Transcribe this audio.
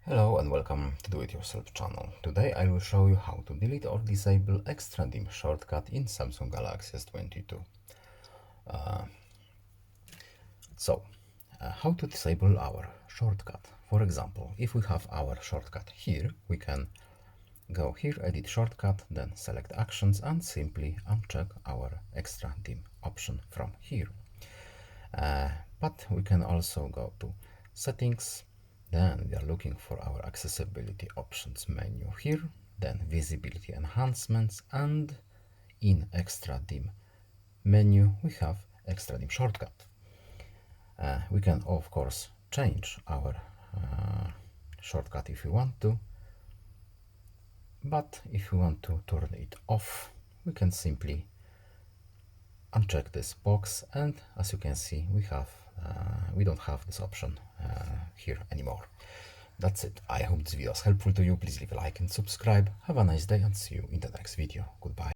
Hello and welcome to Do It Yourself channel. Today I will show you how to delete or disable extra dim shortcut in Samsung Galaxy S22. How to disable our shortcut. For example, if we have our shortcut here, we can go here, edit shortcut, then select actions and simply uncheck our extra dim option from here. But we can also go to settings, then we are looking for our accessibility options menu here, then visibility enhancements, and in extra dim menu we have extra dim shortcut. We can of course change our shortcut if we want to, but if we want to turn it off, we can simply uncheck this box, and as you can see we don't have this option here anymore. That's it. I hope this video was helpful to you. Please leave a like and subscribe. Have a nice day and see you in the next video. Goodbye.